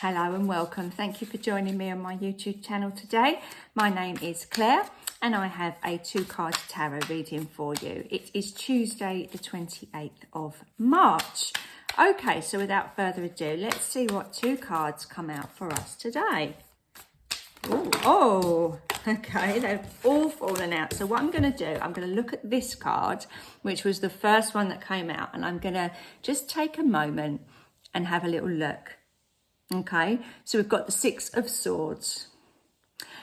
Hello and welcome. Thank you for joining me on my YouTube channel today. My name is Claire and I have a 2-card tarot reading for you. It is Tuesday the 28th of March. Okay, so without further ado, let's see what 2 cards come out for us today. Ooh, oh, okay, they've all fallen out. So what I'm going to do, I'm going to look at this card, which was the first one that came out, and I'm going to just take a moment and have a little look. Okay, so we've got the 6 of Swords.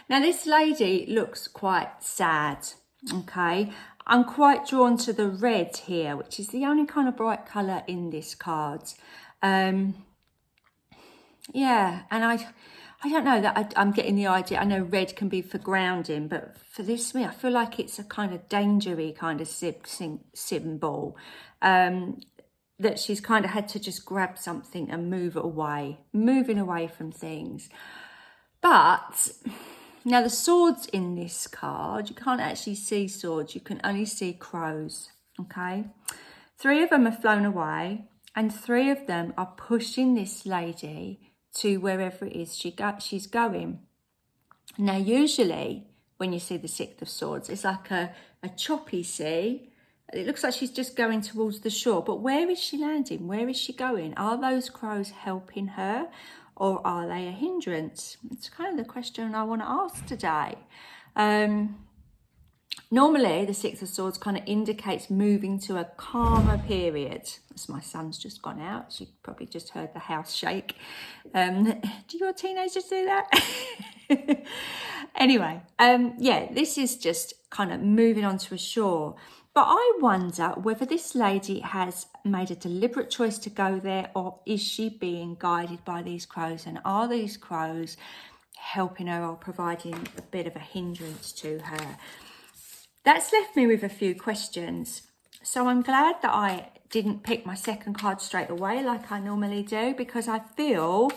Now this lady looks quite sad. Okay, I'm quite drawn to the red here, which is the only kind of bright colour in this card. Yeah, and I don't know that I'm getting the idea. I know red can be for grounding, but for this me, I feel like it's a kind of dangery kind of symbol. That she's kind of had to just grab something and move it away, moving away from things. But now the swords in this card, you can't actually see swords, you can only see crows, okay? 3 of them have flown away and 3 of them are pushing this lady to wherever it is she's going. Now usually when you see the 6 of Swords, it's like a choppy sea. It looks like she's just going towards the shore, but where is she landing? Where is she going? Are those crows helping her or are they a hindrance? It's kind of the question I want to ask today. Normally, the 6 of Swords kind of indicates moving to a calmer period. As my son's just gone out, she probably just heard the house shake. Do your teenagers do that? Anyway, yeah, this is just kind of moving on to a shore. But I wonder whether this lady has made a deliberate choice to go there, or is she being guided by these crows? And are these crows helping her or providing a bit of a hindrance to her? That's left me with a few questions. So I'm glad that I didn't pick my second card straight away like I normally do, because I feel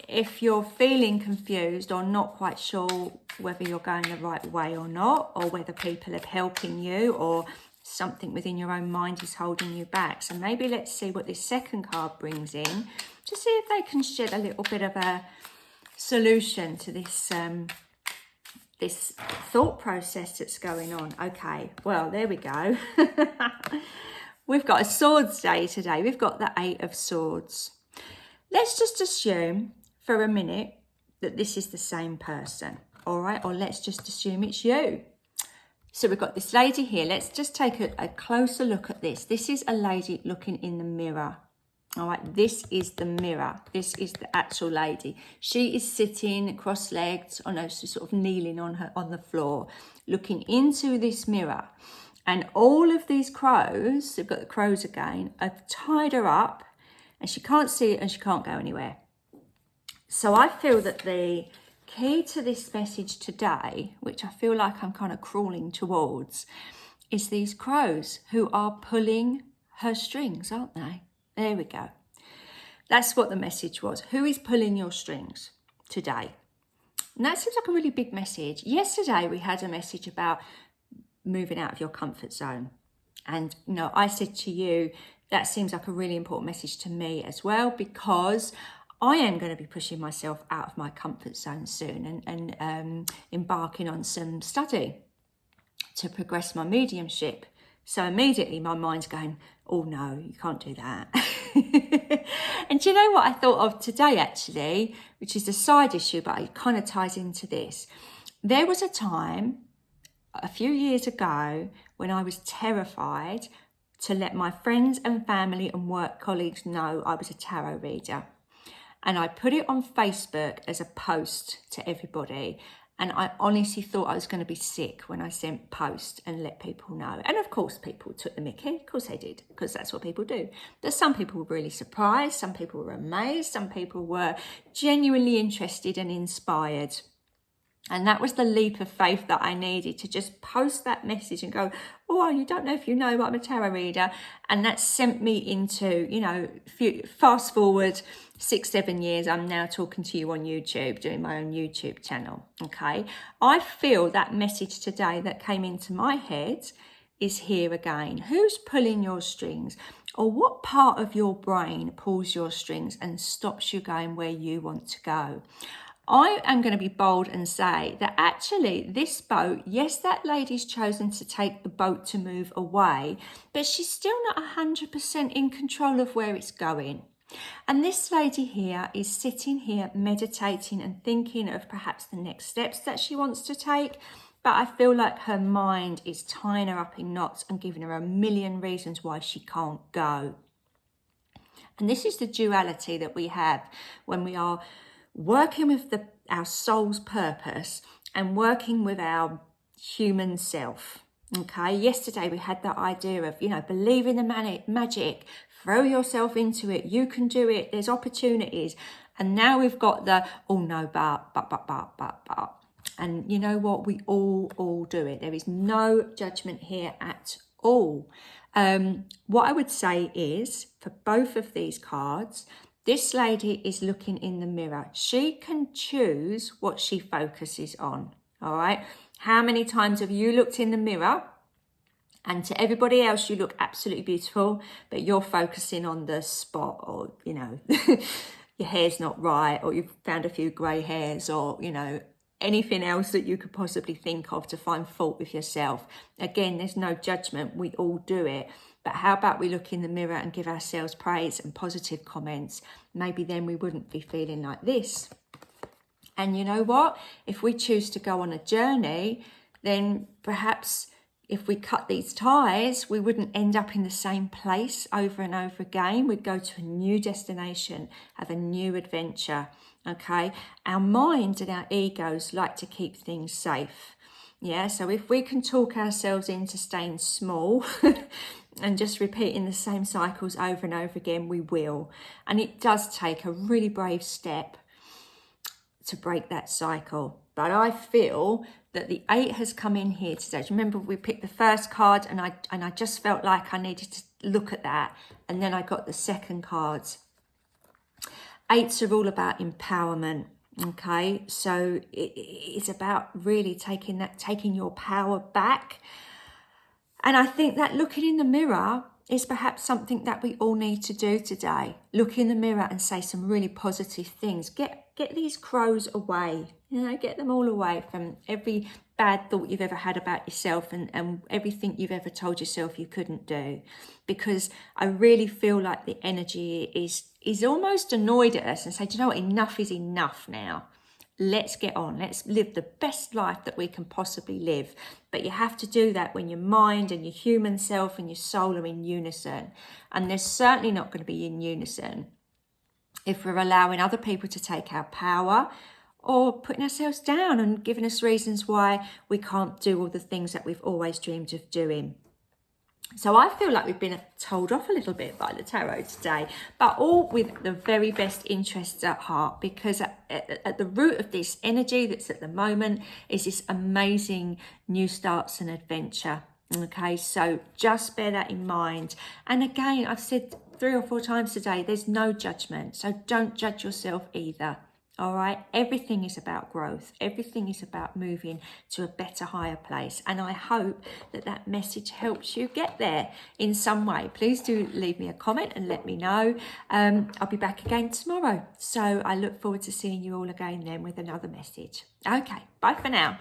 if you're feeling confused or not quite sure whether you're going the right way or not, or whether people are helping you or something within your own mind is holding you back. So maybe let's see what this second card brings in to see if they can shed a little bit of a solution to this this thought process that's going on. Okay, well, there we go. We've got a swords day today. We've got the 8 of Swords. Let's just assume for a minute that this is the same person, all right? Or let's just assume it's you. So we've got this lady here. Let's just take a closer look at this. This is a lady looking in the mirror. All right, this is the mirror. This is the actual lady. She is sitting cross-legged, or no, she's sort of kneeling on the floor, looking into this mirror. And all of these crows, they've got the crows again, have tied her up, and she can't see it and she can't go anywhere. So I feel that the key to this message today, which I feel like I'm kind of crawling towards, is these crows who are pulling her strings, aren't they? There we go. That's what the message was. Who is pulling your strings today? And that seems like a really big message. Yesterday we had a message about moving out of your comfort zone. And you know, I said to you, that seems like a really important message to me as well, because I am going to be pushing myself out of my comfort zone soon and embarking on some study to progress my mediumship. So immediately my mind's going, oh no, you can't do that. And do you know what I thought of today actually, which is a side issue, but it kind of ties into this. There was a time a few years ago when I was terrified to let my friends and family and work colleagues know I was a tarot reader. And I put it on Facebook as a post to everybody. And I honestly thought I was going to be sick when I sent post and let people know. And of course, people took the mickey. Of course they did, because that's what people do. But some people were really surprised. Some people were amazed. Some people were genuinely interested and inspired. And that was the leap of faith that I needed, to just post that message and go, oh, you don't know if you know, but I'm a tarot reader. And that sent me into, you know, fast forward 6-7 years, I'm now talking to you on YouTube, doing my own YouTube channel, okay? I feel that message today that came into my head is here again. Who's pulling your strings? Or what part of your brain pulls your strings and stops you going where you want to go? I am going to be bold and say that actually this boat, yes, that lady's chosen to take the boat to move away, but she's still not 100% in control of where it's going. And this lady here is sitting here meditating and thinking of perhaps the next steps that she wants to take. But I feel like her mind is tying her up in knots and giving her a million reasons why she can't go. And this is the duality that we have when we are working with our soul's purpose and working with our human self. Okay, yesterday we had that idea of, believe in the magic, throw yourself into it, you can do it, there's opportunities. And now we've got the, oh no, but. And you know what? We all do it. There is no judgment here at all. What I would say is, for both of these cards, this lady is looking in the mirror. She can choose what she focuses on, all right? How many times have you looked in the mirror and to everybody else you look absolutely beautiful, but you're focusing on the spot, or, your hair's not right, or you've found a few grey hairs, or, anything else that you could possibly think of to find fault with yourself. Again, there's no judgment. We all do it. But how about we look in the mirror and give ourselves praise and positive comments? Maybe then we wouldn't be feeling like this. And you know what? If we choose to go on a journey, then perhaps if we cut these ties, we wouldn't end up in the same place over and over again. We'd go to a new destination, have a new adventure. Okay, our mind and our egos like to keep things safe. Yeah, so if we can talk ourselves into staying small and just repeating the same cycles over and over again, we will. And it does take a really brave step to break that cycle. But I feel that the 8 has come in here today. Do you remember we picked the first card and I just felt like I needed to look at that, and then I got the second cards. 8s are all about empowerment, okay? So it's about really taking your power back. And I think that looking in the mirror is perhaps something that we all need to do today. Look in the mirror and say some really positive things. Get these crows away, get them all away from every bad thought you've ever had about yourself and everything you've ever told yourself you couldn't do. Because I really feel like the energy is almost annoyed at us and say, do you know what, enough is enough now. Let's get on. Let's live the best life that we can possibly live. But you have to do that when your mind and your human self and your soul are in unison. And they're certainly not going to be in unison if we're allowing other people to take our power, or putting ourselves down and giving us reasons why we can't do all the things that we've always dreamed of doing. So I feel like we've been told off a little bit by the tarot today, but all with the very best interests at heart, because at the root of this energy that's at the moment is this amazing new starts and adventure. Okay, so just bear that in mind. And again, I've said 3 or 4 times today, there's no judgment. So don't judge yourself either. All right, everything is about growth. Everything is about moving to a better, higher place. And I hope that message helps you get there in some way. Please do leave me a comment and let me know. I'll be back again tomorrow. So I look forward to seeing you all again then with another message. Okay, bye for now.